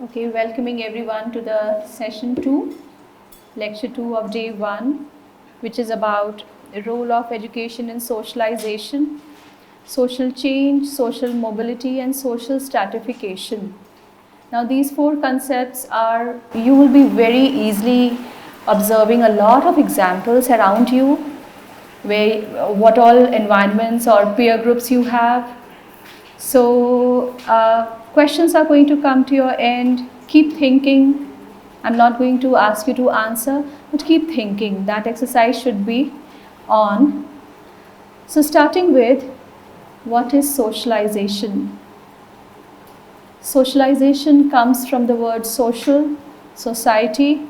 Okay, welcoming everyone to the session 2, lecture 2 of day 1, which is about the role of education in socialization, social change, social mobility, and social stratification. Now, these four concepts are, you will be very easily observing a lot of examples around you, where what all environments or peer groups you have. So, questions are going to come to your end. Keep thinking. I'm not going to ask you to answer, but keep thinking. That exercise should be on. So, starting with what is socialization? Socialization comes from the word social, society.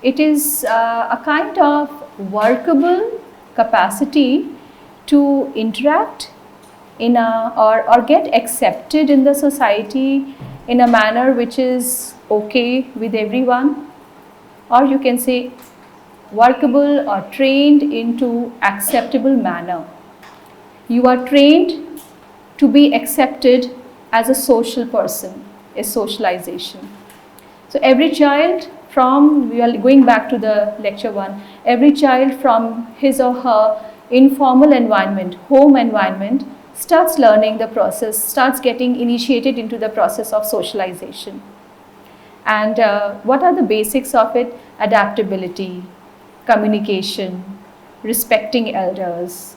It is a kind of workable capacity to interact in a or get accepted in the society in a manner which is okay with everyone, or you can say workable or trained into acceptable manner. You are trained to be accepted as a social person, is socialization. So every child from, we are going back to the lecture 1, every child from his or her informal environment, home environment, starts learning the process, starts getting initiated into the process of socialization. And what are the basics of it? Adaptability, communication, respecting elders.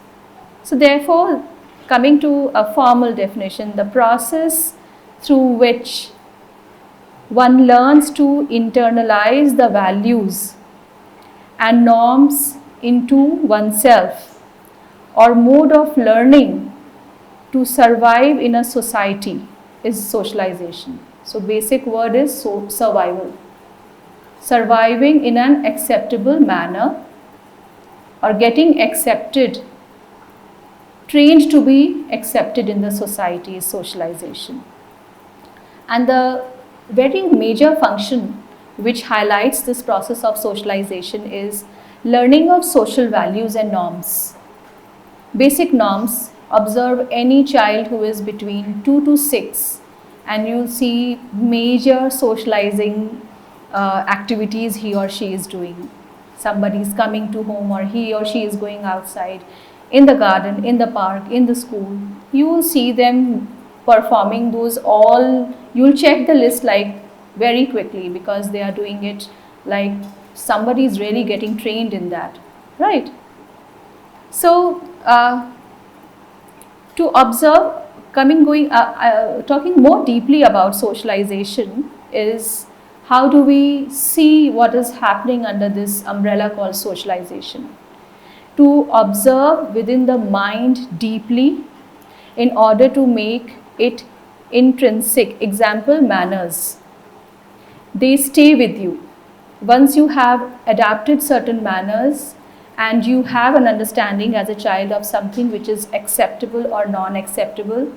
So therefore, coming to a formal definition, the process through which one learns to internalize the values and norms into oneself, or mode of learning to survive in a society, is socialization. So basic word is survival. Surviving in an acceptable manner or getting accepted, trained to be accepted in the society, is socialization. And the very major function which highlights this process of socialization is learning of social values and norms. Basic norms. Observe any child who is between 2 to 6 and you'll see major socializing activities he or she is doing. Somebody is coming to home or he or she is going outside, in the garden, in the park, in the school. You will see them performing those all. You'll check the list like very quickly because they are doing it like somebody is really getting trained in that, right? So to observe, talking more deeply about socialization is how do we see what is happening under this umbrella called socialization. To observe within the mind deeply in order to make it intrinsic. Example, manners. They stay with you. Once you have adapted certain manners and you have an understanding as a child of something which is acceptable or non-acceptable,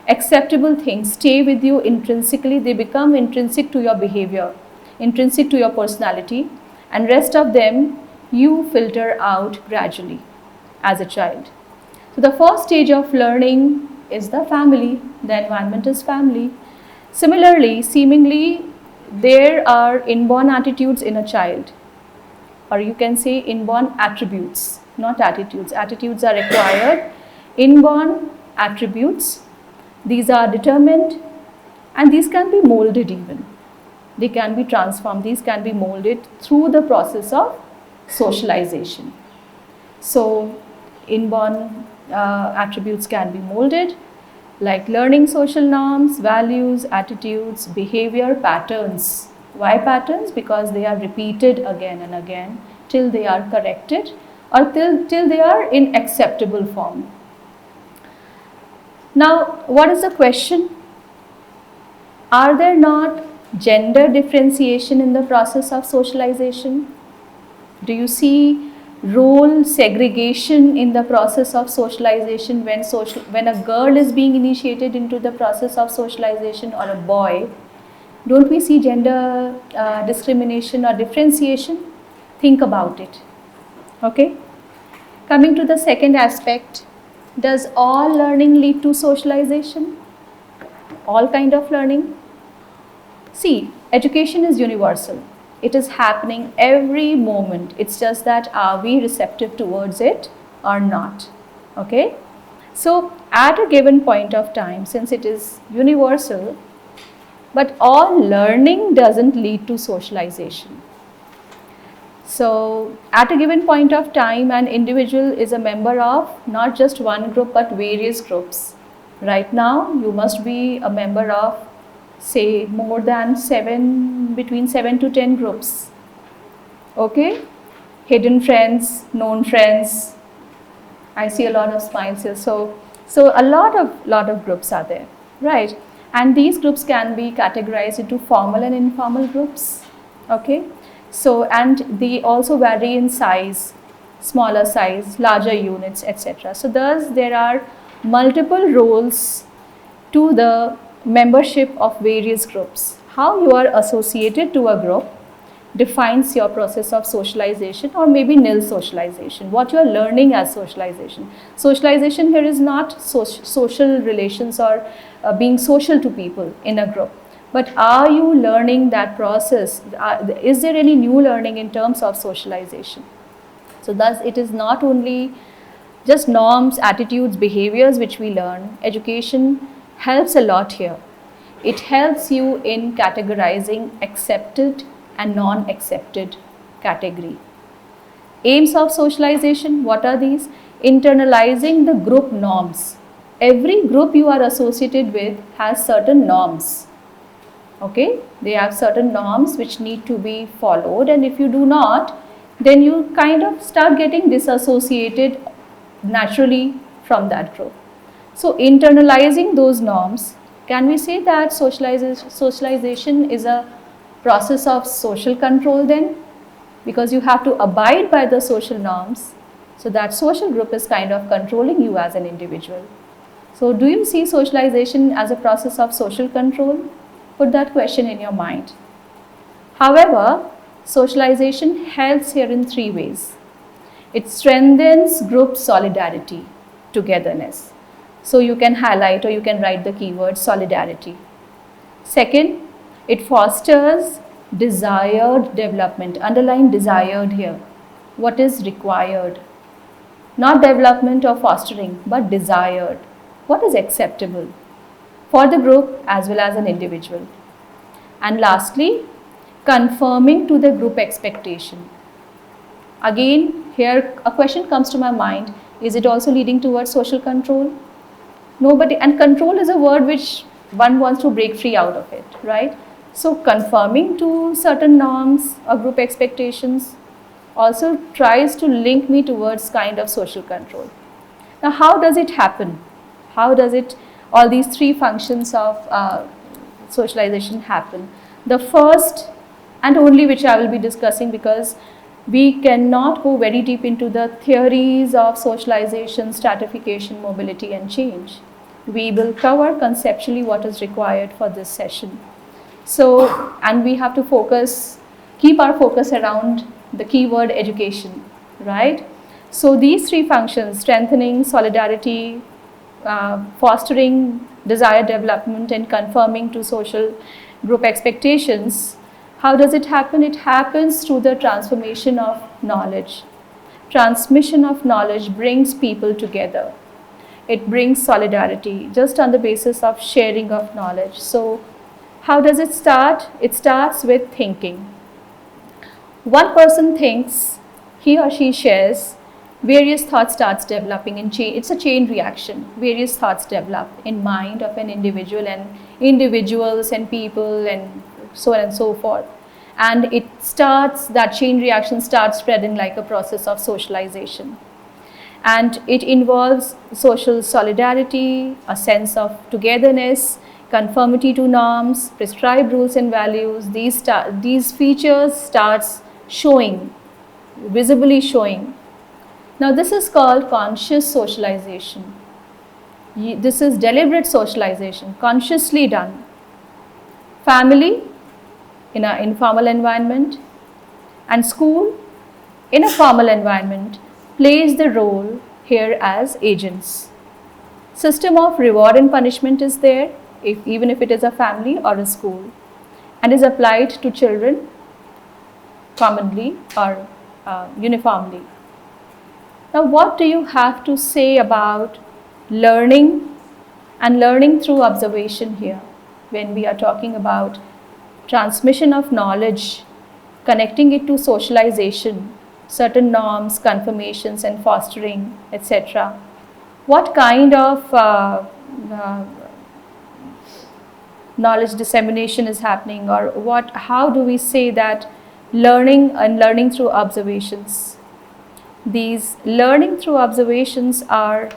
acceptable things stay with you intrinsically. They become intrinsic to your behavior, intrinsic to your personality, and rest of them you filter out gradually as a child. So the first stage of learning is the family. The environment is family. Similarly, seemingly, there are inborn attitudes in a child, or you can say inborn attributes, not attitudes. Attitudes are required. Inborn attributes, these are determined and these can be molded even. They can be transformed. These can be molded through the process of socialization. So, inborn attributes can be molded, like learning social norms, values, attitudes, behavior patterns. Why patterns? Because they are repeated again and again till they are corrected or till they are in acceptable form. Now, what is the question? Are there not gender differentiation in the process of socialization? Do you see role segregation in the process of socialization when a girl is being initiated into the process of socialization, or a boy? Don't we see gender discrimination or differentiation? Think about it. Okay. Coming to the second aspect, does all learning lead to socialization? All kind of learning? See, education is universal. It is happening every moment. It's just that are we receptive towards it or not? Okay? So, at a given point of time, since it is universal, but all learning doesn't lead to socialization. So, at a given point of time, an individual is a member of not just one group but various groups. Right now, you must be a member of, say, more than between 7 to 10 groups. Okay? Hidden friends, known friends. I see a lot of smiles here. So a lot of groups are there, right? And these groups can be categorized into formal and informal groups. Okay? So, and they also vary in size, smaller size, larger units, etc. So thus there are multiple roles to the membership of various groups. How you are associated to a group defines your process of socialization, or maybe nil socialization, what you are learning as socialization. Socialization here is not social relations or being social to people in a group. But are you learning that process? Is there any new learning in terms of socialization? So thus it is not only just norms, attitudes, behaviors which we learn. Education helps a lot here. It helps you in categorizing accepted and non-accepted category. Aims of socialization, what are these? Internalizing the group norms. Every group you are associated with has certain norms. Okay, they have certain norms which need to be followed, and if you do not, then you kind of start getting disassociated naturally from that group. So internalizing those norms, can we say that socialization is a process of social control then? Because you have to abide by the social norms, so that social group is kind of controlling you as an individual. So do you see socialization as a process of social control? Put that question in your mind. However, socialization helps here in three ways. It strengthens group solidarity, togetherness. So you can highlight or you can write the keyword solidarity. Second, it fosters desired development. Underline desired here. What is required? Not development or fostering, but desired. What is acceptable for the group as well as an individual? And lastly, conforming to the group expectation. Again, here a question comes to my mind, is it also leading towards social control? Nobody, and control is a word which one wants to break free out of it, right? So conforming to certain norms or group expectations also tries to link me towards kind of social control. Now how does it happen? How does it, all these three functions of socialization happen? The first and only which I will be discussing, because we cannot go very deep into the theories of socialization, stratification, mobility and change. We will cover conceptually what is required for this session. So, and we have to focus, keep our focus around the keyword education, right? So these three functions, strengthening solidarity, fostering desired development and conforming to social group expectations, how does it happen? It happens through the transformation of knowledge. Transmission of knowledge brings people together. It brings solidarity just on the basis of sharing of knowledge. So how does it start? It starts with thinking. One person thinks, he or she shares, various thoughts starts developing in chain. It's a chain reaction. Various thoughts develop in mind of an individual and individuals and people and so on and so forth. And it starts, that chain reaction starts spreading like a process of socialization. And it involves social solidarity, a sense of togetherness, conformity to norms, prescribed rules and values. These features starts showing, visibly showing. Now this is called conscious socialization. This is deliberate socialization, consciously done. Family in an informal environment and school in a formal environment plays the role here as agents. System of reward and punishment is there, even if it is a family or a school. and is applied to children commonly or uniformly. Now, what do you have to say about learning and learning through observation here when we are talking about transmission of knowledge, connecting it to socialization, certain norms, confirmations and fostering, etc. What kind of knowledge dissemination is happening, or how do we say that learning and learning through observations? These learning through observations are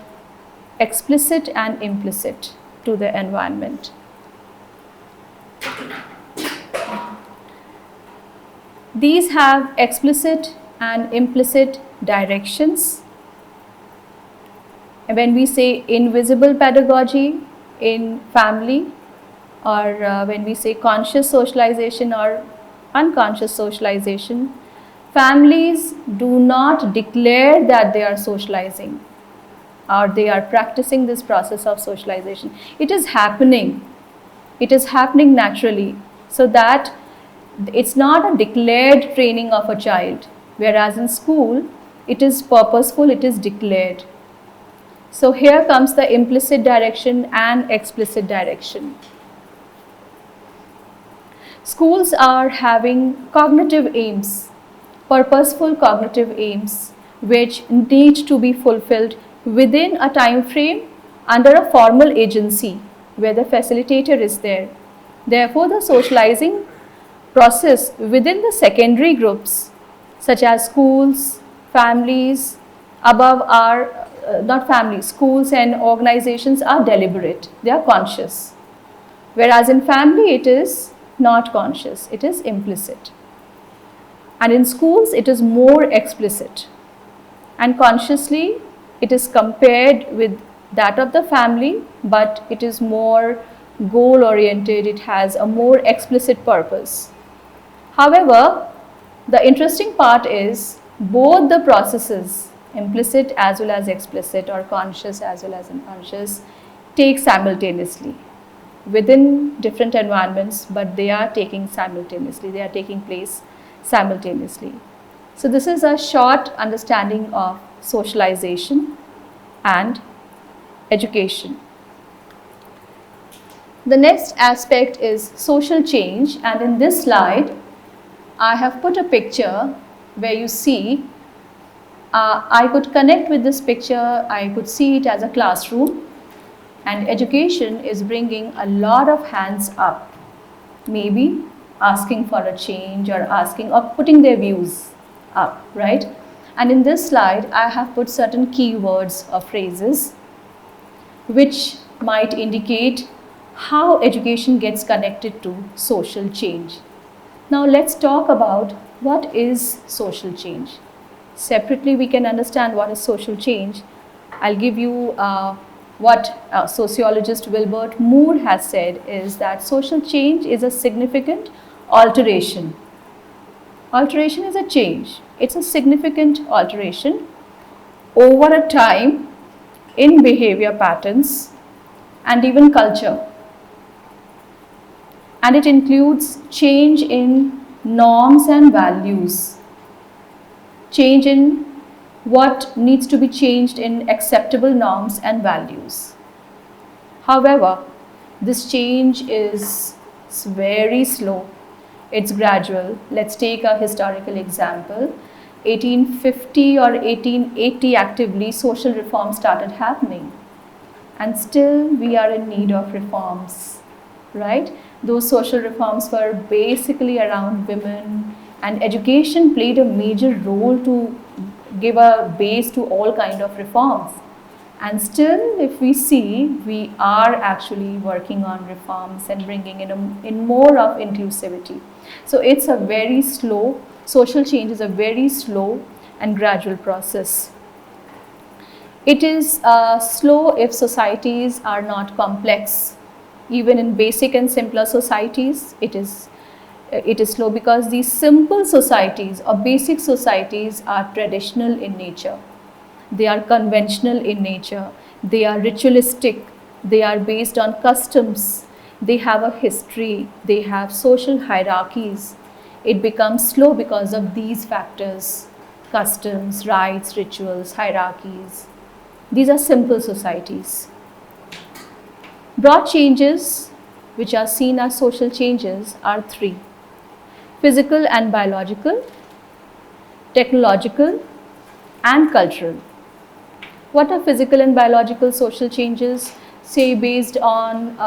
explicit and implicit to the environment. These have explicit and implicit directions. When we say invisible pedagogy in family, or when we say conscious socialization or unconscious socialization, families do not declare that they are socializing or they are practicing this process of socialization. It is happening. It is happening naturally, so that it's not a declared training of a child, whereas in school it is purposeful, it is declared. So here comes the implicit direction and explicit direction. Schools are having cognitive aims, purposeful cognitive aims, which need to be fulfilled within a time frame under a formal agency where the facilitator is there. Therefore, the socializing process within the secondary groups such as schools, families, above are not families, schools and organizations are deliberate, they are conscious. Whereas in family it is not conscious, it is implicit. And in schools it is more explicit. And consciously it is compared with that of the family, but it is more goal oriented, it has a more explicit purpose. However, the interesting part is both the processes, implicit as well as explicit or conscious as well as unconscious, take simultaneously within different environments, but they are taking simultaneously, they are taking place simultaneously. So this is a short understanding of socialization and education. The next aspect is social change, and in this slide I have put a picture where you see, I could connect with this picture, I could see it as a classroom, and education is bringing a lot of hands up, maybe asking for a change or asking or putting their views up, right? And in this slide I have put certain keywords or phrases which might indicate how education gets connected to social change. Now let's talk about what is social change. Separately we can understand what is social change. I'll give you what sociologist Wilbert Moore has said is that social change is a significant alteration. Alteration is a change. It's a significant alteration over a time in behavior patterns and even culture. And it includes change in norms and values, change in what needs to be changed in acceptable norms and values. However, this change is very slow, it's gradual. Let's take a historical example. 1850 or 1880 actively social reforms started happening, and still we are in need of reforms, right? Those social reforms were basically around women, and education played a major role to give a base to all kind of reforms. And still, if we see, we are actually working on reforms and bringing in more of inclusivity. So it's a very slow, social change is a very slow and gradual process. It is slow if societies are not complex. Even in basic and simpler societies, it is slow because these simple societies or basic societies are traditional in nature. They are conventional in nature. They are ritualistic. They are based on customs. they have a history, they have social hierarchies. It becomes slow because of these factors: customs, rites, rituals, hierarchies. These are simple societies. Broad changes, which are seen as social changes, are three: physical and biological, technological, and cultural. What are physical and biological social changes? Say based on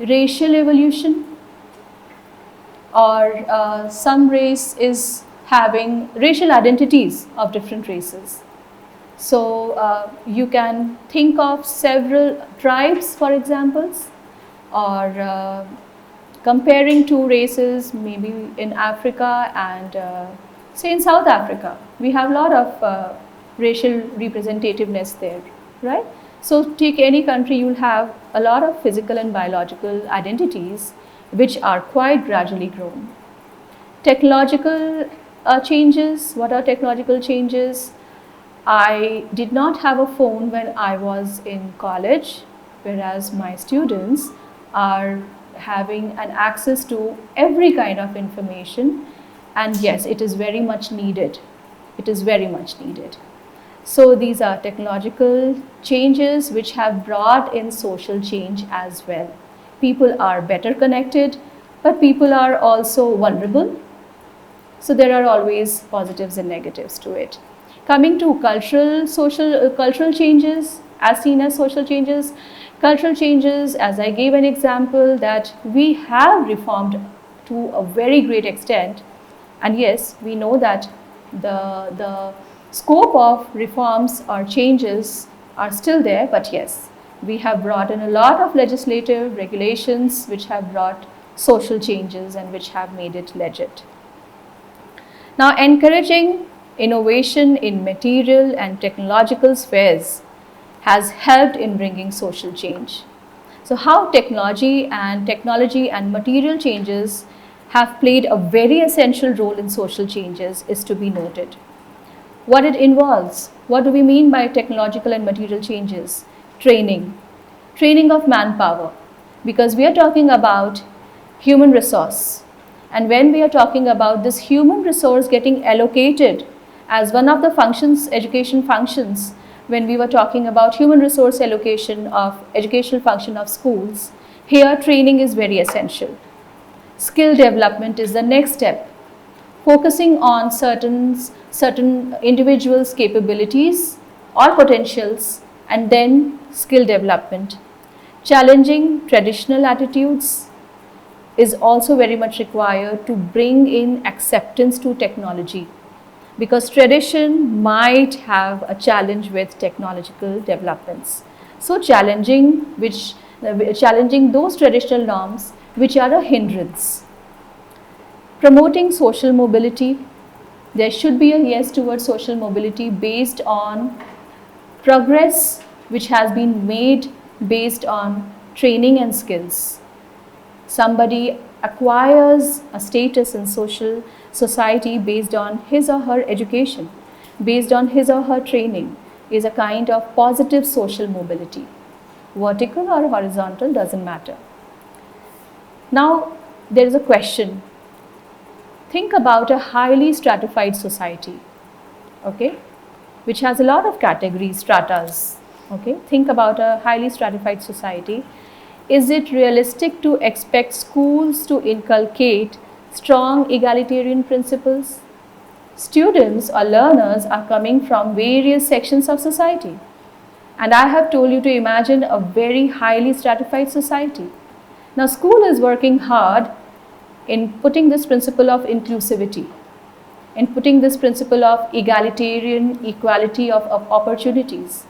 racial evolution, or some race is having racial identities of different races. So you can think of several tribes, for examples, or comparing two races, maybe in Africa and say in South Africa. We have a lot of racial representativeness there, right? So take any country, you'll have a lot of physical and biological identities which are quite gradually grown. Technological changes. What are technological changes? I did not have a phone when I was in college, whereas my students are having an access to every kind of information, and yes, it is very much needed. It is very much needed. So these are technological changes which have brought in social change as well. People are better connected, but people are also vulnerable. So there are always positives and negatives to it. Coming to cultural changes, as seen as social changes, cultural changes, as I gave an example, that we have reformed to a very great extent, and yes, we know that the scope of reforms or changes are still there, but yes, we have brought in a lot of legislative regulations which have brought social changes and which have made it legit. Now, encouraging innovation in material and technological spheres has helped in bringing social change. So how technology and material changes have played a very essential role in social changes is to be noted. What it involves, what do we mean by technological and material changes? Training of manpower, because we are talking about human resource. And when we are talking about this human resource getting allocated as one of the functions, education functions, when we were talking about human resource allocation of educational function of schools, here training is very essential. Skill development is the next step, focusing on certain individuals' capabilities or potentials, and then skill development. Challenging traditional attitudes is also very much required to bring in acceptance to technology, because tradition might have a challenge with technological developments. So challenging those traditional norms which are a hindrance. Promoting social mobility. There should be a yes towards social mobility based on progress which has been made based on training and skills. Somebody acquires a status in society based on his or her education, based on his or her training, is a kind of positive social mobility. Vertical or horizontal doesn't matter. Now there is a question. Think about a highly stratified society, okay, which has a lot of categories, stratas. Okay, think about a highly stratified society. Is it realistic to expect schools to inculcate strong egalitarian principles? Students or learners are coming from various sections of society. And I have told you to imagine a very highly stratified society. Now, school is working hard in putting this principle of inclusivity, in putting this principle of egalitarian equality of opportunities.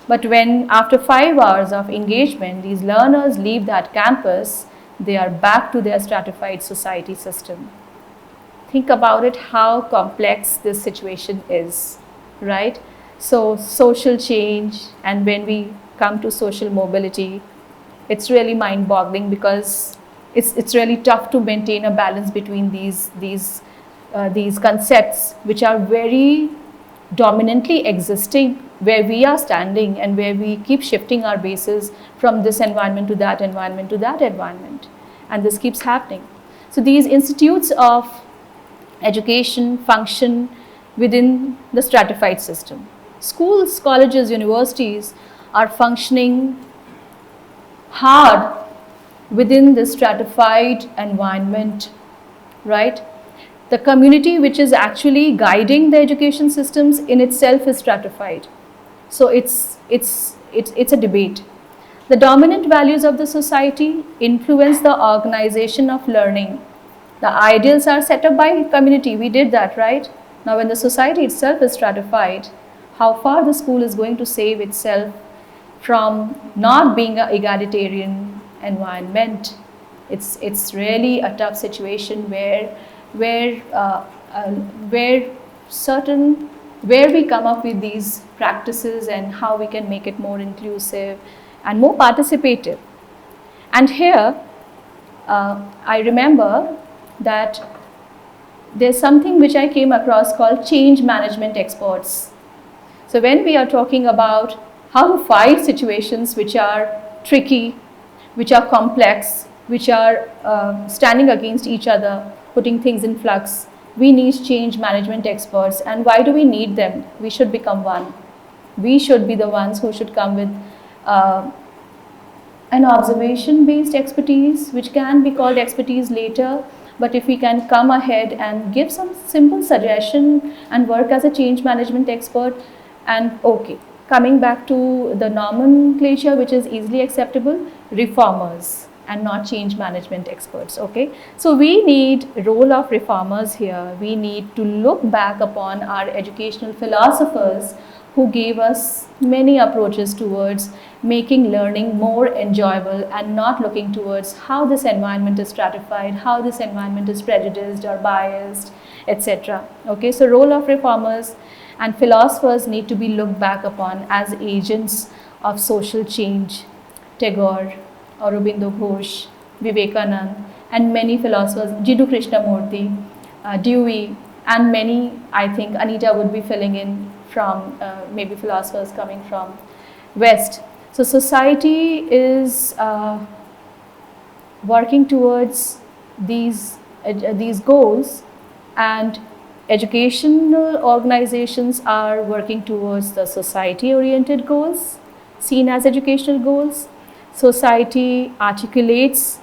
But when after 5 hours of engagement, these learners leave that campus, they are back to their stratified society system. Think about it, how complex this situation is, right? So social change, and when we come to social mobility, it's really mind-boggling, because it's really tough to maintain a balance between these concepts which are very dominantly existing where we are standing, and where we keep shifting our bases from this environment to that environment to that environment. and this keeps happening. So these institutes of education function within the stratified system. Schools, colleges, universities are functioning hard within the stratified environment, right? The community which is actually guiding the education systems in itself is stratified. So it's a debate. The dominant values of the society influence the organization of learning. The ideals are set up by community. We did that, right? Now when the society itself is stratified, how far the school is going to save itself from not being an egalitarian environment. It's really a tough situation where we come up with these practices and how we can make it more inclusive and more participative. And here I remember that there's something which I came across called change management experts. So when we are talking about how to fight situations which are tricky, which are complex, which are standing against each other, putting things in flux, we need change management experts. And why do we need them? We should become one. We should be the ones who should come with an observation-based expertise, which can be called expertise later. But if we can come ahead and give some simple suggestion and work as a change management expert, and okay, coming back to the nomenclature which is easily acceptable, reformers and not change management experts, okay? So we need role of reformers here. We need to look back upon our educational philosophers who gave us many approaches towards making learning more enjoyable and not looking towards how this environment is stratified, how this environment is prejudiced or biased, etc. Okay, so role of reformers and philosophers need to be looked back upon as agents of social change. Tagore, Aurobindo Ghosh, Vivekanand, and many philosophers, Jiddu Krishnamurti, Dewey, and many, I think Anita would be filling in from maybe philosophers coming from West. So society is working towards these goals, and educational organizations are working towards the society-oriented goals, seen as educational goals. Society articulates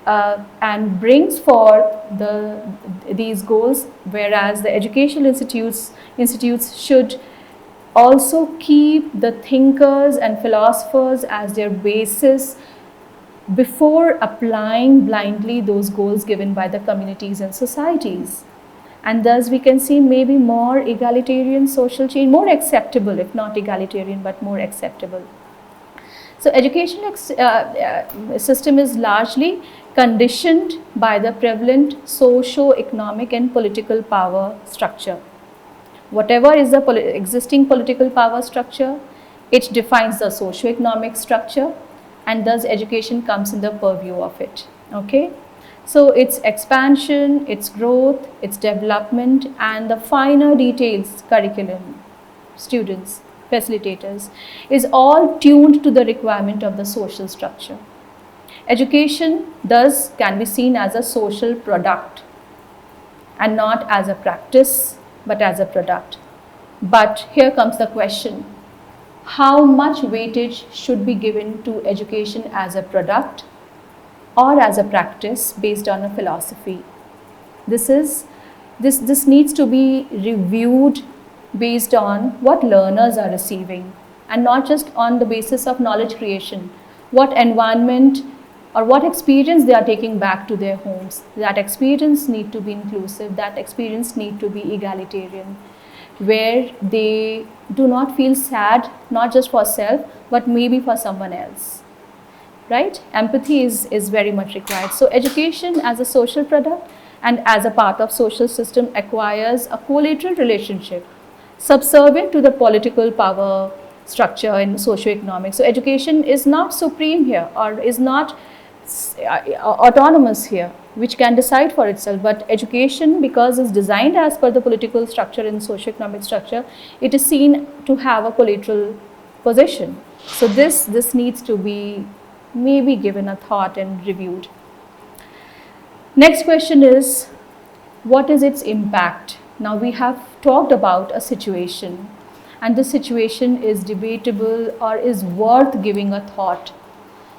and brings forth these goals, whereas the educational institutes should also keep the thinkers and philosophers as their basis before applying blindly those goals given by the communities and societies. And thus we can see maybe more egalitarian social change, more acceptable, if not egalitarian, but more acceptable. So education system is largely conditioned by the prevalent socio-economic and political power structure. Whatever is the existing political power structure, it defines the socio-economic structure, and thus education comes in the purview of it. Okay? So its expansion, its growth, its development, and the finer details, curriculum, students, facilitators, is all tuned to the requirement of the social structure. Education thus can be seen as a social product and not as a practice, but as a product. But here comes the question: how much weightage should be given to education as a product or as a practice based on a philosophy? This needs to be reviewed based on what learners are receiving, and not just on the basis of knowledge creation, what environment or what experience they are taking back to their homes. That experience need to be inclusive, that experience need to be egalitarian, where they do not feel sad, not just for self, but maybe for someone else, right? Empathy is very much required. So education as a social product and as a part of social system acquires a collateral relationship subservient to the political power structure in socio-economic. So education is not supreme here, or is not autonomous here, which can decide for itself, but education, because it's designed as per the political structure and socio-economic structure, it is seen to have a collateral position. So this needs to be maybe given a thought and reviewed. Next question is, what is its impact? Now we have talked about a situation, and the situation is debatable or is worth giving a thought.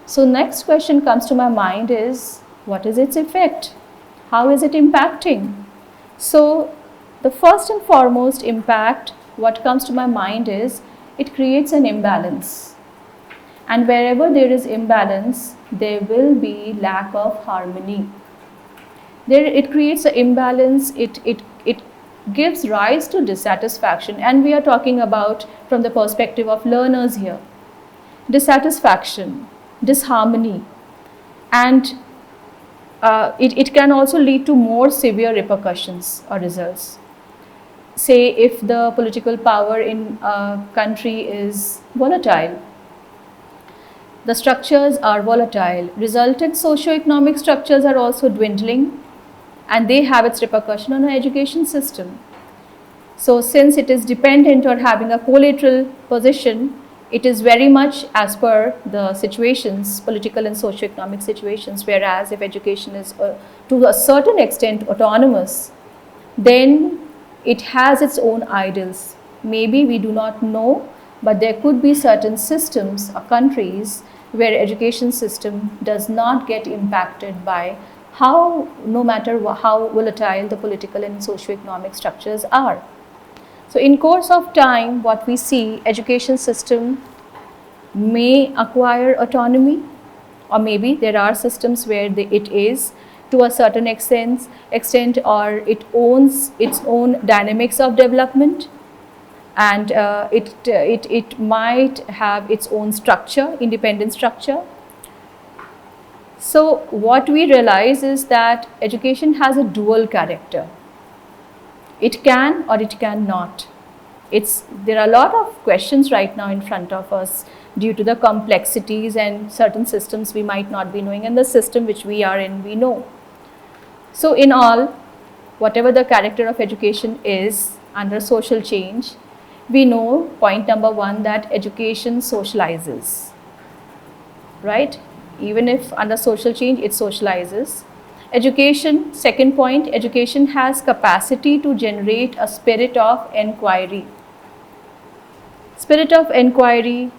So next question comes to my mind is, what is its effect? How is it impacting? So the first and foremost impact, what comes to my mind is, it creates an imbalance. And wherever there is imbalance, there will be lack of harmony. It creates an imbalance, it gives rise to dissatisfaction, and we are talking about from the perspective of learners here. Dissatisfaction, disharmony, and it can also lead to more severe repercussions or results. Say if the political power in a country is volatile, the structures are volatile, resultant socio-economic structures are also dwindling, and they have its repercussion on our education system. So since it is dependent or having a collateral position, it is very much as per the situations, political and socio-economic situations, whereas if education is to a certain extent autonomous, then it has its own ideals. Maybe we do not know, but there could be certain systems or countries where education system does not get impacted by how, no matter how volatile the political and socio-economic structures are. So in course of time, what we see, education system may acquire autonomy, or maybe there are systems where it is to a certain extent, or it owns its own dynamics of development, and it might have its own structure, independent structure. So what we realize is that education has a dual character. It can or it cannot. There are a lot of questions right now in front of us due to the complexities and certain systems we might not be knowing, and the system which we are in, we know. So in all, whatever the character of education is under social change, we know, point number one, that education socializes, right? Even if under social change it socializes. Education, second point, education has capacity to generate a spirit of inquiry. Spirit of inquiry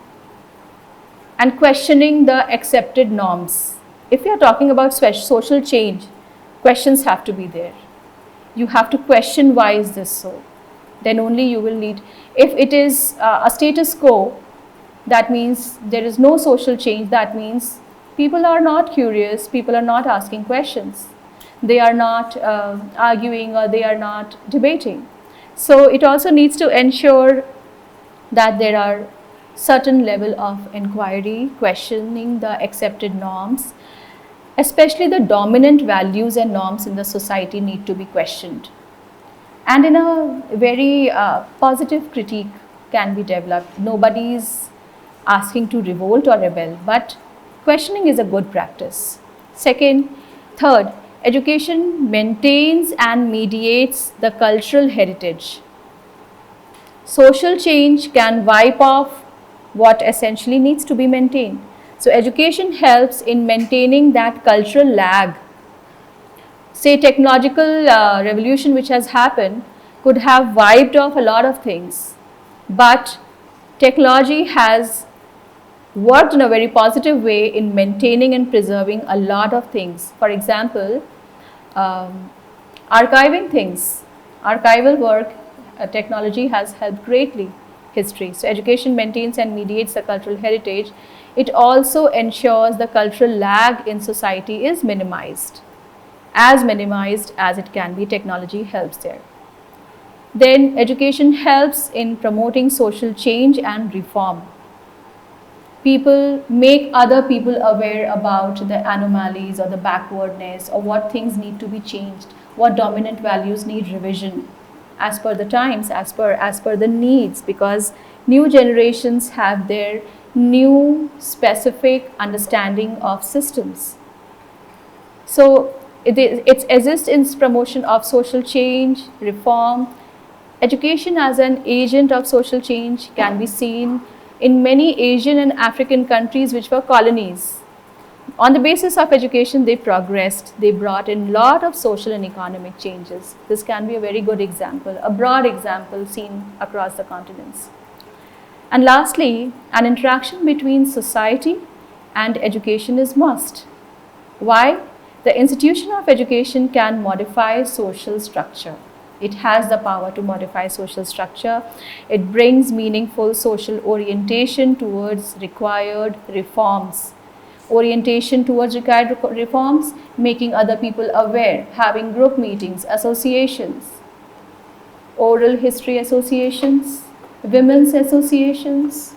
and questioning the accepted norms. If you are talking about social change, questions have to be there. You have to question, why is this so? Then only you will lead. If it is a status quo, that means there is no social change. That means people are not curious, people are not asking questions. They are not arguing, or they are not debating. So it also needs to ensure that there are certain level of inquiry, questioning the accepted norms, especially the dominant values and norms in the society need to be questioned. And in a very positive critique can be developed. Nobody is asking to revolt or rebel, but questioning is a good practice. Third, education maintains and mediates the cultural heritage. Social change can wipe off what essentially needs to be maintained. So education helps in maintaining that cultural lag. Say technological revolution which has happened could have wiped off a lot of things, but technology has worked in a very positive way in maintaining and preserving a lot of things. For example, archiving things, archival work, technology has helped greatly history. So education maintains and mediates the cultural heritage. It also ensures the cultural lag in society is minimized as it can be. Technology helps there. Then education helps in promoting social change and reform. People make other people aware about the anomalies or the backwardness, or what things need to be changed, what dominant values need revision as per the times, as per the needs, because new generations have their new specific understanding of systems. So it exists in promotion of social change, reform. Education as an agent of social change can be seen in many Asian and African countries which were colonies. On the basis of education, they progressed. They brought in a lot of social and economic changes. This can be a very good example, a broad example seen across the continents. And lastly, an interaction between society and education is must. Why? The institution of education can modify social structure. It has the power to modify social structure. It brings meaningful social orientation towards required reforms. Orientation towards required reforms, making other people aware, having group meetings, associations, oral history associations, women's associations.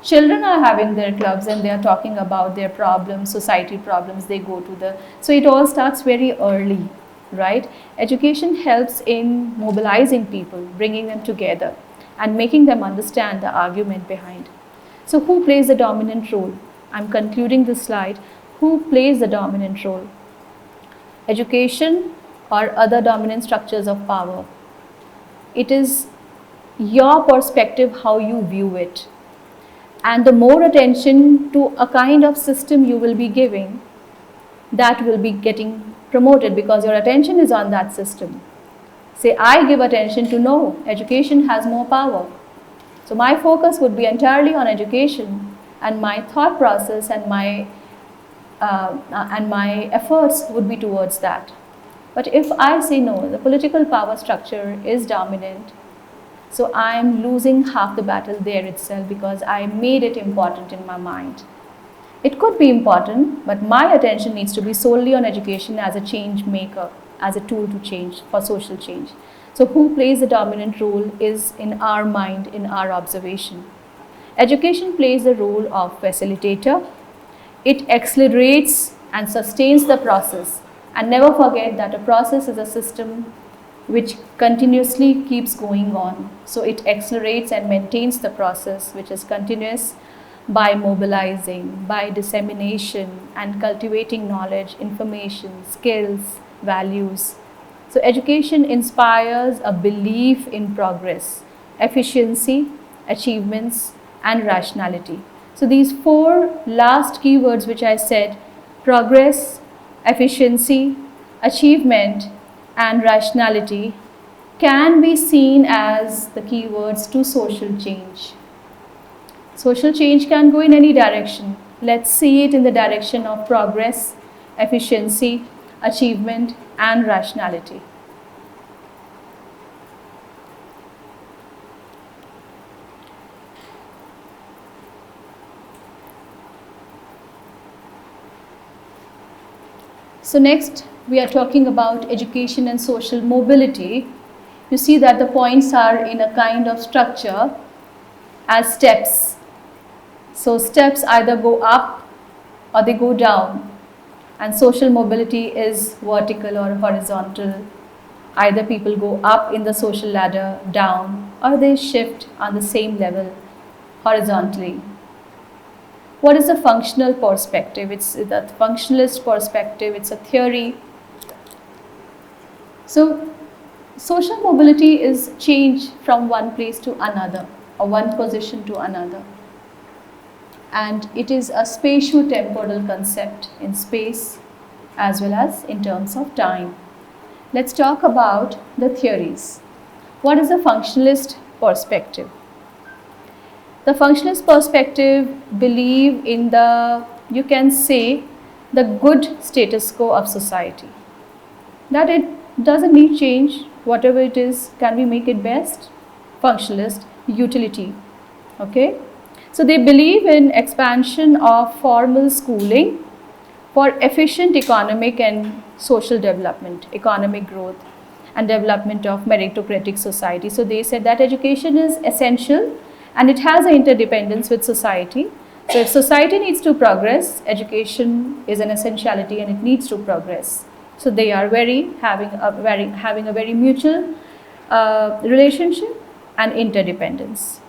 Children are having their clubs and they are talking about their problems, society problems. They go to the, so it all starts very early, right? Education helps in mobilizing people, bringing them together and making them understand the argument behind. So who plays the dominant role? I'm concluding this slide. Who plays the dominant role? Education or other dominant structures of power? It is your perspective, how you view it. And the more attention to a kind of system you will be giving, that will be getting promoted because your attention is on that system. Say, I give attention to no, education has more power. So my focus would be entirely on education, and my thought process and my efforts would be towards that. But if I say no, the political power structure is dominant, so I am losing half the battle there itself because I made it important in my mind. It could be important, but my attention needs to be solely on education as a change maker, as a tool to change, for social change. So who plays the dominant role is in our mind, in our observation. Education plays the role of facilitator. It accelerates and sustains the process. And never forget that a process is a system which continuously keeps going on. So it accelerates and maintains the process, which is continuous, by mobilizing, by dissemination and cultivating knowledge, information, skills, values. So education inspires a belief in progress, efficiency, achievements, and rationality. So these four last keywords which I said, progress, efficiency, achievement, and rationality, can be seen as the keywords to social change. Social change can go in any direction. Let's see it in the direction of progress, efficiency, achievement, and rationality. So next, we are talking about education and social mobility. You see that the points are in a kind of structure as steps. So steps either go up or they go down, and social mobility is vertical or horizontal. Either people go up in the social ladder, down, or they shift on the same level horizontally. What is the functional perspective? It's the functionalist perspective, it's a theory. So social mobility is change from one place to another or one position to another. And it is a spatio-temporal concept in space as well as in terms of time. Let's talk about the theories. What is the functionalist perspective? The functionalist perspective believe in the, you can say, the good status quo of society. That it doesn't need change, whatever it is, can we make it best? Functionalist, utility, okay? So they believe in expansion of formal schooling for efficient economic and social development, economic growth and development of meritocratic society. So they said that education is essential and it has an interdependence with society. So if society needs to progress, education is an essentiality and it needs to progress. So they are having a very mutual relationship and interdependence.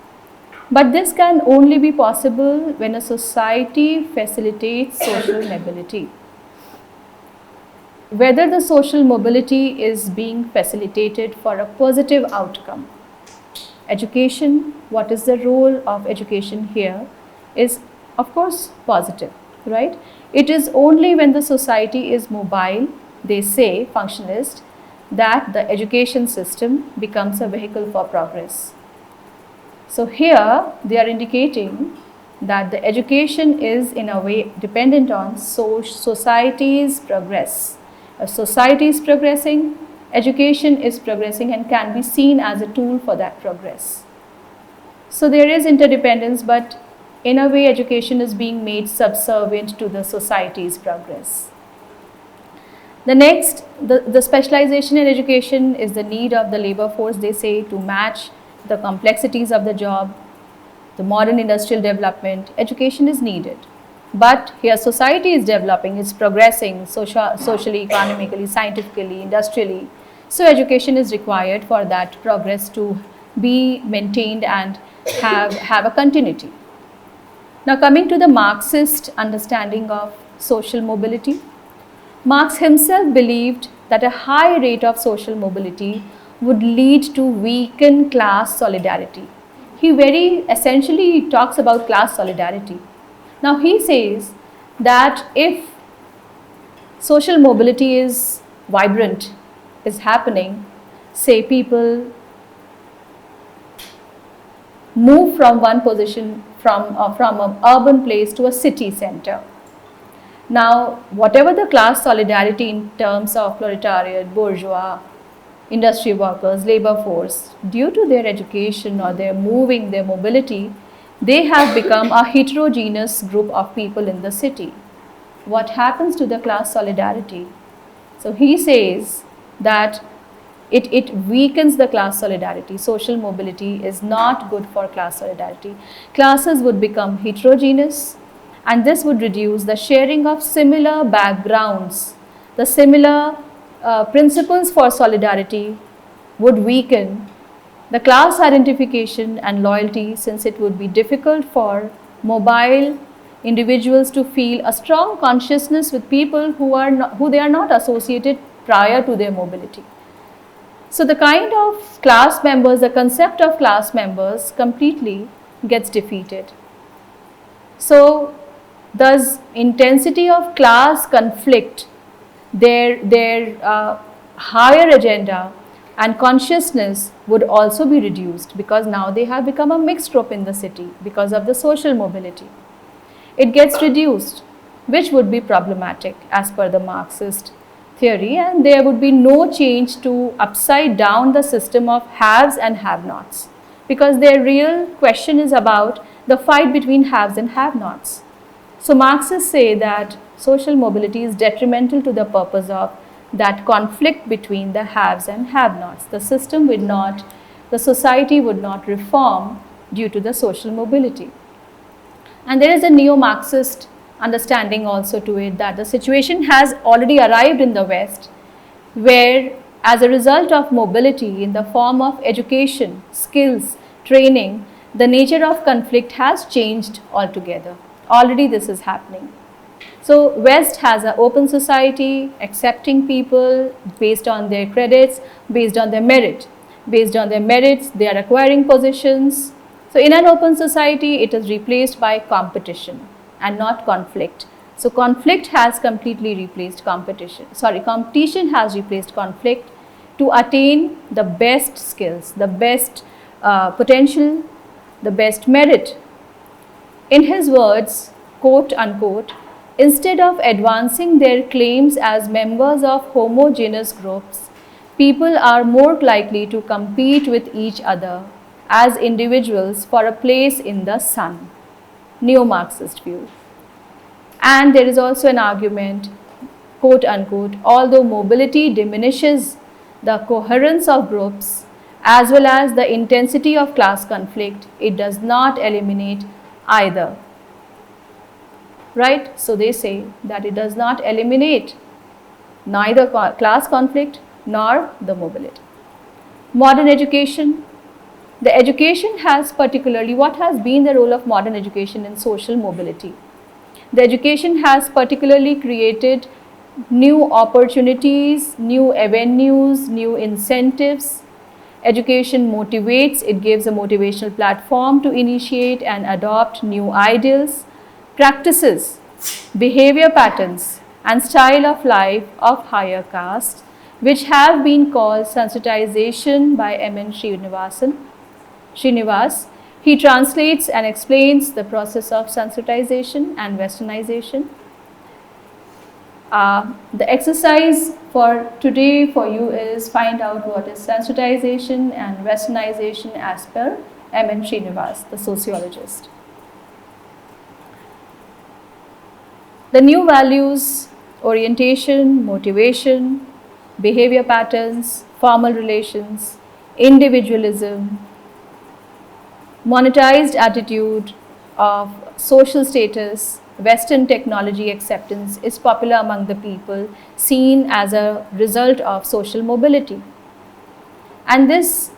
But this can only be possible when a society facilitates social mobility. Whether the social mobility is being facilitated for a positive outcome. Education, what is the role of education here, is of course positive. right? It is only when the society is mobile, they say, functionalist, that the education system becomes a vehicle for progress. So here they are indicating that the education is in a way dependent on society's progress. If society is progressing, education is progressing and can be seen as a tool for that progress. So there is interdependence, but in a way education is being made subservient to the society's progress. The next, the specialization in education is the need of the labor force, they say, to match the complexities of the job, the modern industrial development. Education is needed. But here society is developing, it's progressing socially, economically, scientifically, industrially. So education is required for that progress to be maintained and have a continuity. Now coming to the Marxist understanding of social mobility. Marx himself believed that a high rate of social mobility would lead to weaken class solidarity. He very essentially talks about class solidarity. Now he says that if social mobility is vibrant, is happening, say people move from one position from an urban place to a city center. Now, whatever the class solidarity in terms of proletariat, bourgeois, industry workers, labor force, due to their education or their moving, their mobility, they have become a heterogeneous group of people in the city. What happens to the class solidarity? So he says that it weakens the class solidarity. Social mobility is not good for class solidarity. Classes would become heterogeneous, and this would reduce the sharing of similar backgrounds. The similar principles for solidarity would weaken the class identification and loyalty, since it would be difficult for mobile individuals to feel a strong consciousness with people who they are not associated prior to their mobility. So the kind of class members, the concept of class members completely gets defeated. So thus intensity of class conflict, their higher agenda and consciousness would also be reduced, because now they have become a mixed group in the city because of the social mobility. It gets reduced, which would be problematic as per the Marxist theory, and there would be no change to upside down the system of haves and have-nots, because their real question is about the fight between haves and have-nots. So Marxists say that social mobility is detrimental to the purpose of that conflict between the haves and have-nots. The system would not, the society would not reform due to the social mobility. And there is a neo-Marxist understanding also to it, that the situation has already arrived in the West, where as a result of mobility in the form of education, skills, training, the nature of conflict has changed altogether. Already this is happening. So West has an open society, accepting people based on their credits, based on their merit. Based on their merits, they are acquiring positions. So in an open society, it is replaced by competition and not conflict. So conflict has completely replaced competition. Competition has replaced conflict to attain the best skills, the best potential, the best merit. In his words, quote unquote, instead of advancing their claims as members of homogeneous groups, people are more likely to compete with each other as individuals for a place in the sun. Neo-Marxist view. And there is also an argument, quote unquote, although mobility diminishes the coherence of groups as well as the intensity of class conflict, it does not eliminate either. Right? So they say that it does not eliminate neither class conflict nor the mobility. Modern education. The education has particularly, what has been the role of modern education in social mobility? The education has particularly created new opportunities, new avenues, new incentives. Education motivates, it gives a motivational platform to initiate and adopt new ideals, practices behavior patterns, and style of life of higher caste, which have been called sensitization by M.N. Srinivas. He translates and explains the process of sensitization and westernization. The exercise for today for you is find out what is sensitization and westernization as per M.N. Srinivas, the sociologist. The new values, orientation, motivation, behavior patterns, formal relations, individualism, monetized attitude of social status, Western technology acceptance is popular among the people, seen as a result of social mobility. And this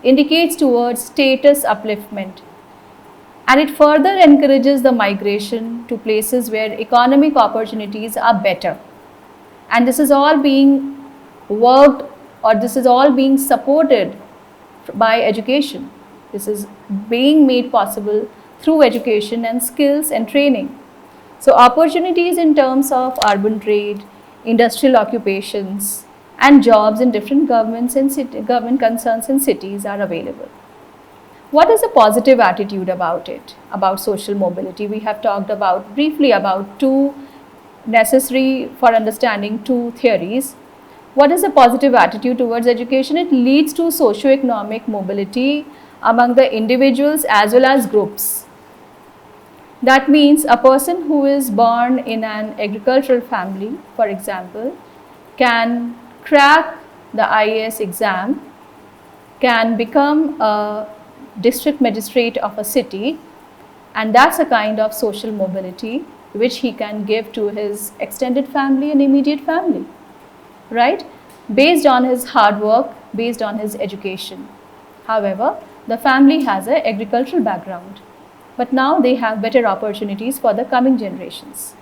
indicates towards status upliftment. And it further encourages the migration to places where economic opportunities are better. And this is all being worked, or this is all being supported by education. This is being made possible through education and skills and training. So opportunities in terms of urban trade, industrial occupations, and jobs in different government concerns in cities are available. What is a positive attitude about it, about social mobility? We have talked about briefly about two necessary for understanding two theories. What is a positive attitude towards education? It leads to socio-economic mobility among the individuals as well as groups. That means a person who is born in an agricultural family, for example, can crack the IAS exam, can become a district magistrate of a city, and that's a kind of social mobility which he can give to his extended family and immediate family, right? Based on his hard work, based on his education. However, the family has an agricultural background, but now they have better opportunities for the coming generations.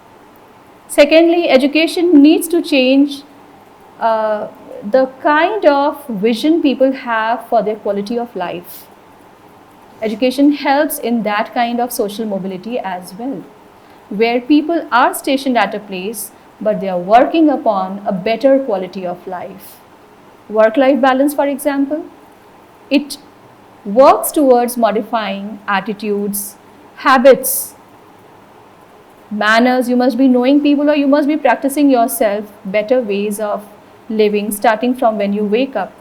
Secondly, education needs to change the kind of vision people have for their quality of life. Education helps in that kind of social mobility as well, where people are stationed at a place but they are working upon a better quality of life. Work-life balance, for example, it works towards modifying attitudes, habits, manners. You must be knowing people, or you must be practicing yourself better ways of living starting from when you wake up.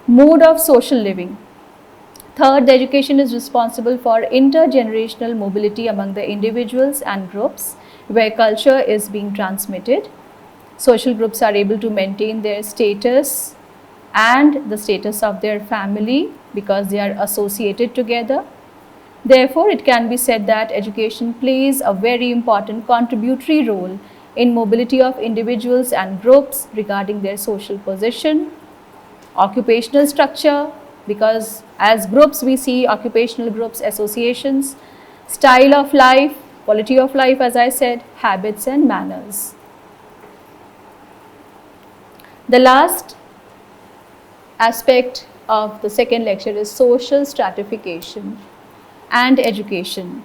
Mode of social living. Third, the education is responsible for intergenerational mobility among the individuals and groups where culture is being transmitted. Social groups are able to maintain their status and the status of their family because they are associated together. Therefore, it can be said that education plays a very important contributory role in mobility of individuals and groups regarding their social position, occupational structure, because as groups we see occupational groups, associations, style of life, quality of life, as I said, habits and manners. The last aspect of the second lecture is social stratification and education.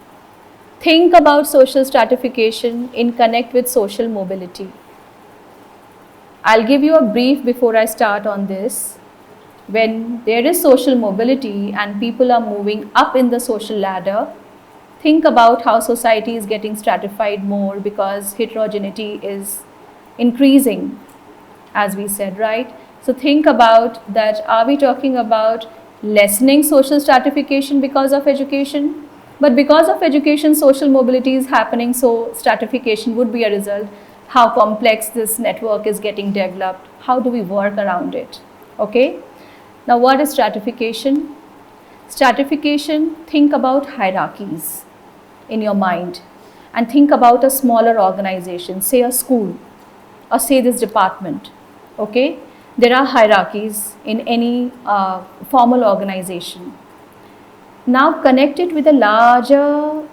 Think about social stratification in connect with social mobility. I'll give you a brief before I start on this. When there is social mobility and people are moving up in the social ladder, think about how society is getting stratified more because heterogeneity is increasing, as we said, right? So think about that. Are we talking about lessening social stratification because of education? But because of education, social mobility is happening, so stratification would be a result. How complex this network is getting developed? How do we work around it? Okay? Now, what is stratification? Stratification, think about hierarchies in your mind and think about a smaller organization, say a school or say this department. Okay? There are hierarchies in any formal organization. Now connect it with a larger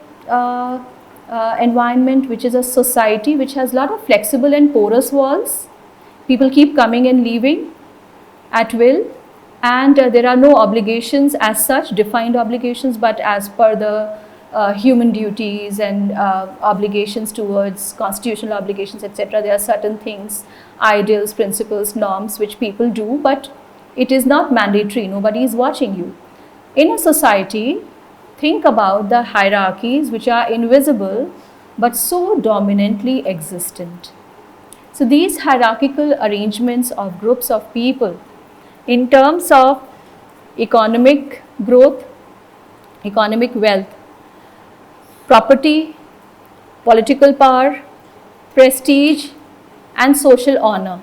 environment, which is a society which has a lot of flexible and porous walls. People keep coming and leaving at will, and there are no obligations as such, defined obligations, but as per the human duties and obligations towards constitutional obligations, etc. There are certain things, ideals, principles, norms which people do, but it is not mandatory. Nobody is watching you. In a society, think about the hierarchies which are invisible but so dominantly existent. So these hierarchical arrangements of groups of people in terms of economic growth, economic wealth, property, political power, prestige and social honor.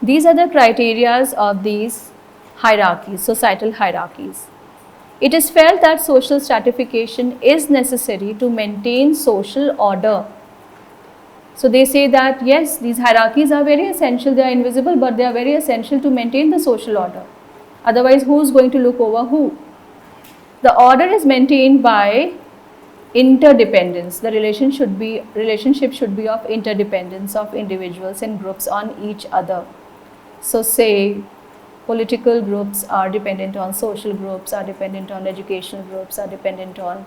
These are the criteria of these hierarchies, societal hierarchies. It is felt that social stratification is necessary to maintain social order. So they say that yes, these hierarchies are very essential, they are invisible, but they are very essential to maintain the social order. Otherwise, who is going to look over who? The order is maintained by interdependence. The relationship should be of interdependence of individuals and groups on each other. So say political groups are dependent on social groups, are dependent on educational groups, are dependent on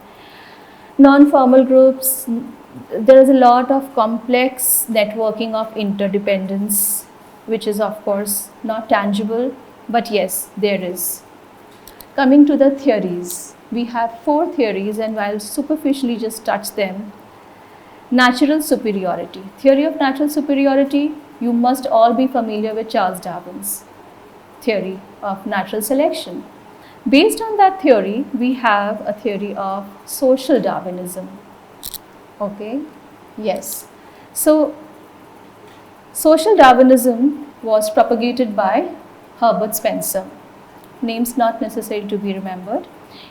non-formal groups. There is a lot of complex networking of interdependence, which is of course not tangible, but yes, there is. Coming to the theories, we have 4 theories, and I'll superficially just touch them. Natural superiority. Theory of natural superiority, you must all be familiar with Charles Darwin's theory of natural selection. Based on that theory, we have a theory of social Darwinism. Okay, yes. So, social Darwinism was propagated by Herbert Spencer. Names not necessary to be remembered.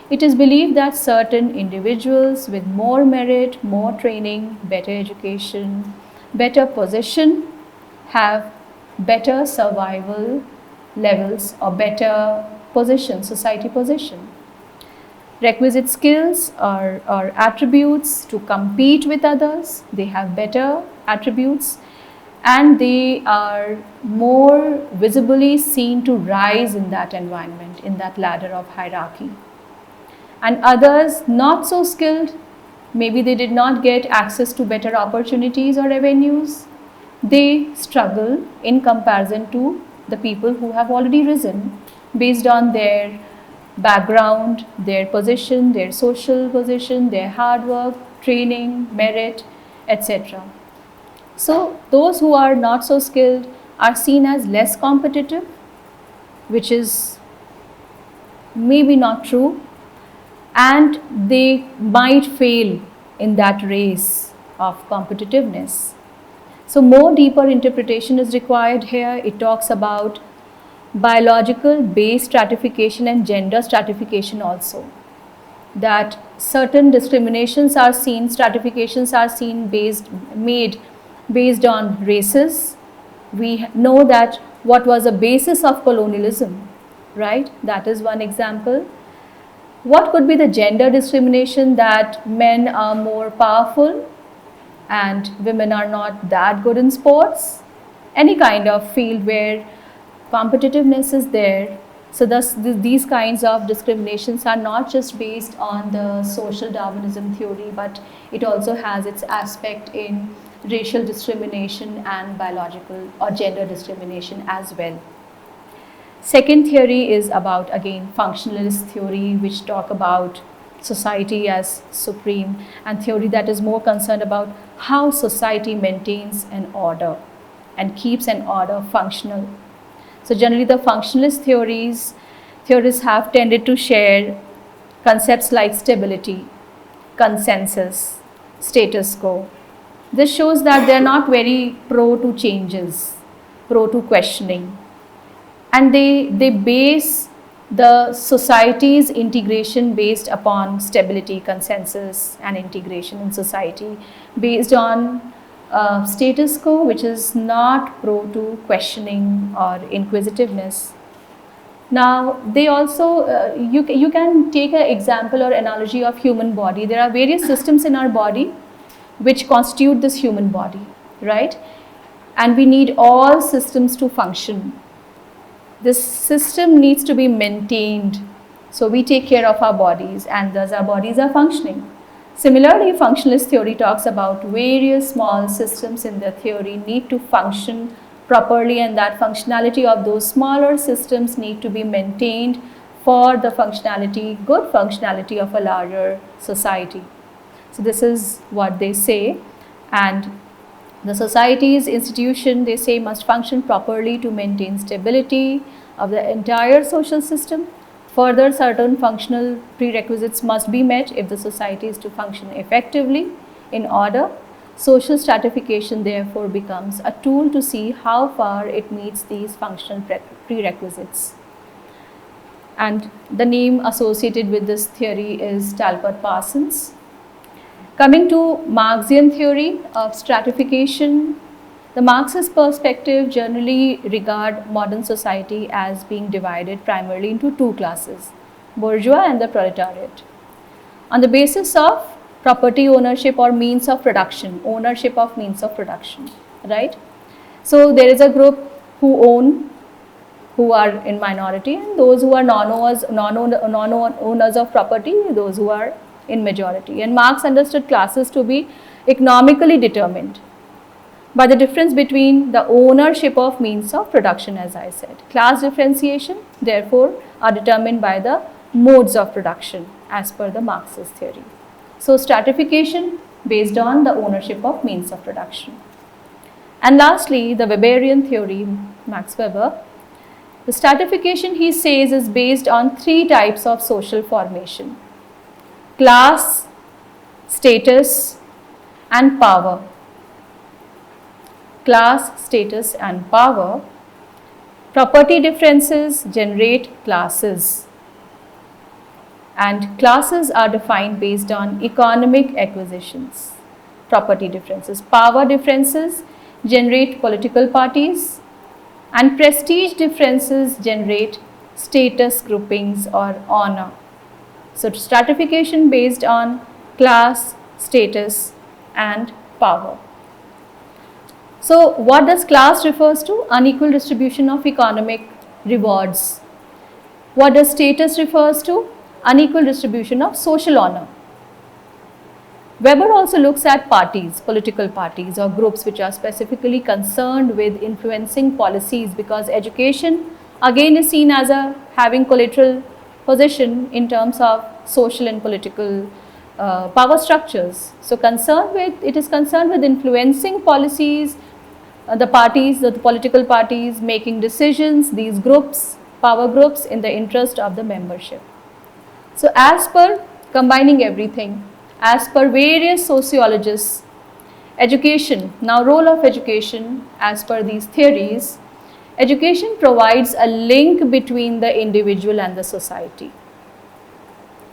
It is believed that certain individuals with more merit, more training, better education, better position have better survival levels or better position, society position. Requisite skills or attributes to compete with others, they have better attributes and they are more visibly seen to rise in that environment, in that ladder of hierarchy. And others not so skilled, maybe they did not get access to better opportunities or avenues, they struggle in comparison to the people who have already risen based on their background, their position, their social position, their hard work, training, merit, etc. So those who are not so skilled are seen as less competitive, which is maybe not true, and they might fail in that race of competitiveness. So more deeper interpretation is required here. It talks about biological base stratification and gender stratification also. That certain discriminations are seen, stratifications are seen made based on races. We know that what was the basis of colonialism, right? That is one example. What could be the gender discrimination, that men are more powerful and women are not that good in sports? Any kind of field where competitiveness is there. So thus these kinds of discriminations are not just based on the social Darwinism theory, but it also has its aspect in racial discrimination and biological or gender discrimination as well. Second theory is about, again, functionalist theory, which talk about society as supreme, and theory that is more concerned about how society maintains an order and keeps an order functional. So generally the functionalist theorists have tended to share concepts like stability, consensus, status quo. This shows that they are not very pro to changes, pro to questioning, and they base the society's integration based upon stability, consensus and integration in society based on status quo, which is not pro to questioning or inquisitiveness. Now they also, you can take an example or analogy of human body. There are various systems in our body which constitute this human body, right? And we need all systems to function. This system needs to be maintained. So we take care of our bodies and thus our bodies are functioning. Similarly, functionalist theory talks about various small systems in the theory need to function properly, and that functionality of those smaller systems need to be maintained for the functionality, good functionality of a larger society. So this is what they say, and the society's institution, they say, must function properly to maintain stability of the entire social system. Further, certain functional prerequisites must be met if the society is to function effectively in order. Social stratification therefore becomes a tool to see how far it meets these functional prerequisites. And the name associated with this theory is Talbot Parsons. Coming to Marxian theory of stratification, the Marxist perspective generally regard modern society as being divided primarily into two classes, bourgeois and the proletariat, on the basis of property ownership or means of production, ownership of means of production, right? So there is a group who are in minority, and those who are non-owners of property, those who are in majority. And Marx understood classes to be economically determined by the difference between the ownership of means of production, as I said. Class differentiation, therefore, are determined by the modes of production as per the Marxist theory. So, stratification based on the ownership of means of production. And lastly, the Weberian theory, Max Weber, the stratification, he says, is based on three types of social formation: class, status, and power. Class, status, and power. Property differences generate classes, and classes are defined based on economic acquisitions. Property differences. Power differences generate political parties, and prestige differences generate status groupings or honor. So, stratification based on class, status, and power. So, what does class refers to? Unequal distribution of economic rewards. What does status refers to? Unequal distribution of social honor. Weber also looks at parties, political parties or groups which are specifically concerned with influencing policies, because education again is seen as having collateral position in terms of social and political power structures. So, it is concerned with influencing policies, the parties, the political parties making decisions, these groups, power groups, in the interest of the membership. So, as per combining everything, as per various sociologists, education, now role of education as per these theories, education provides a link between the individual and the society,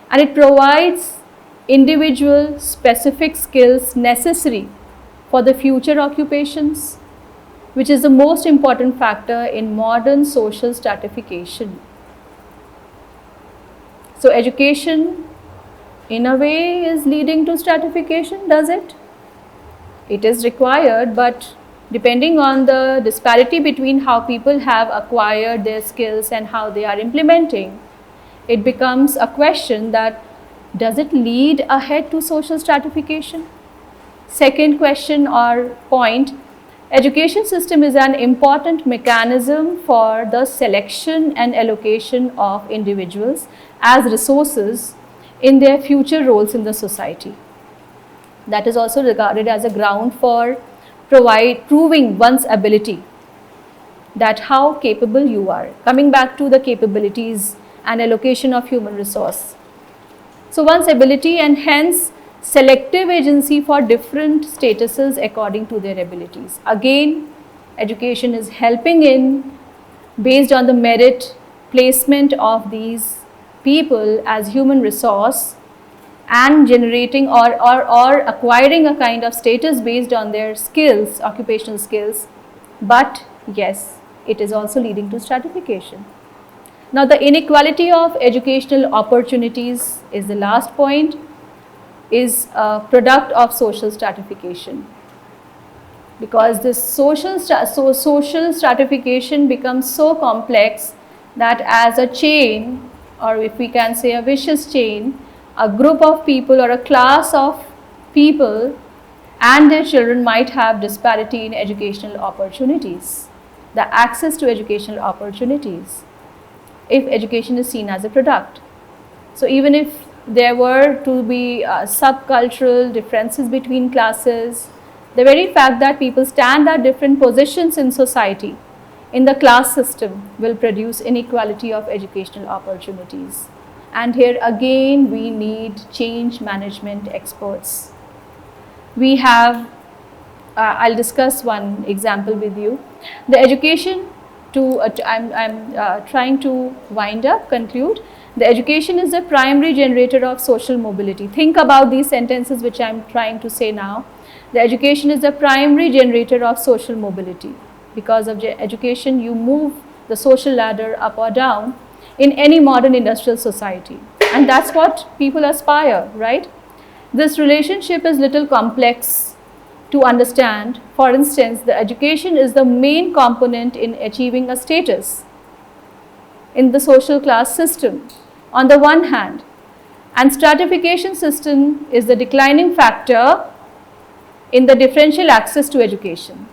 and it provides individual specific skills necessary for the future occupations, which is the most important factor in modern social stratification. So, education in a way is leading to stratification, does it? It is required, but depending on the disparity between how people have acquired their skills and how they are implementing, it becomes a question that does it lead ahead to social stratification? Second question or point, education system is an important mechanism for the selection and allocation of individuals as resources in their future roles in the society. That is also regarded as a ground for proving one's ability, that how capable you are. Coming back to the capabilities and allocation of human resource. So, one's ability and hence selective agency for different statuses according to their abilities. Again, education is helping in, based on the merit, placement of these people as human resource and generating or acquiring a kind of status based on their skills, occupational skills. But yes, it is also leading to stratification. Now, the inequality of educational opportunities is the last point, is a product of social stratification, because this social stratification becomes so complex that as a chain, or if we can say a vicious chain, a group of people or a class of people and their children might have disparity in educational opportunities, the access to educational opportunities, if education is seen as a product. So even if there were to be subcultural differences between classes, the very fact that people stand at different positions in society, in the class system, will produce inequality of educational opportunities. And here again we need change management experts. We have, I'll discuss one example with you. The education I'm trying to wind up, conclude. The education is the primary generator of social mobility. Think about these sentences which I'm trying to say now. The education is the primary generator of social mobility. Because of education, you move the social ladder up or down in any modern industrial society. And that's what people aspire, right? This relationship is little complex to understand. For instance, the education is the main component in achieving a status in the social class system on the one hand, and stratification system is the declining factor in the differential access to education.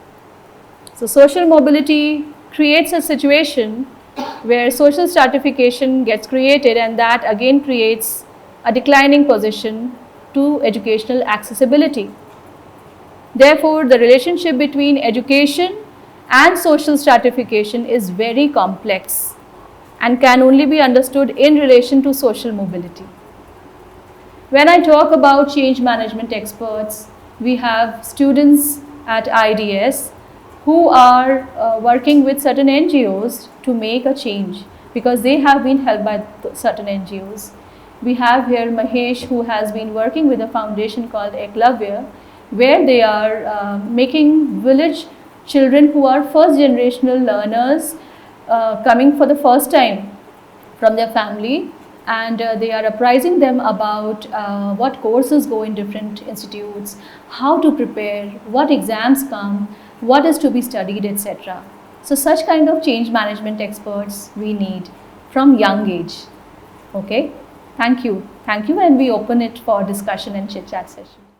So social mobility creates a situation where social stratification gets created, and that again creates a declining position to educational accessibility. Therefore, the relationship between education and social stratification is very complex and can only be understood in relation to social mobility. When I talk about change management experts, we have students at IDS who are working with certain NGOs to make a change because they have been helped by certain NGOs. We have here Mahesh, who has been working with a foundation called Eklavya, where they are making village children who are first generational learners coming for the first time from their family, and they are apprising them about what courses go in different institutes, how to prepare, what exams come, what is to be studied, etc. So such kind of change management experts we need from young age. Okay, thank you, and we open it for discussion and chit chat session.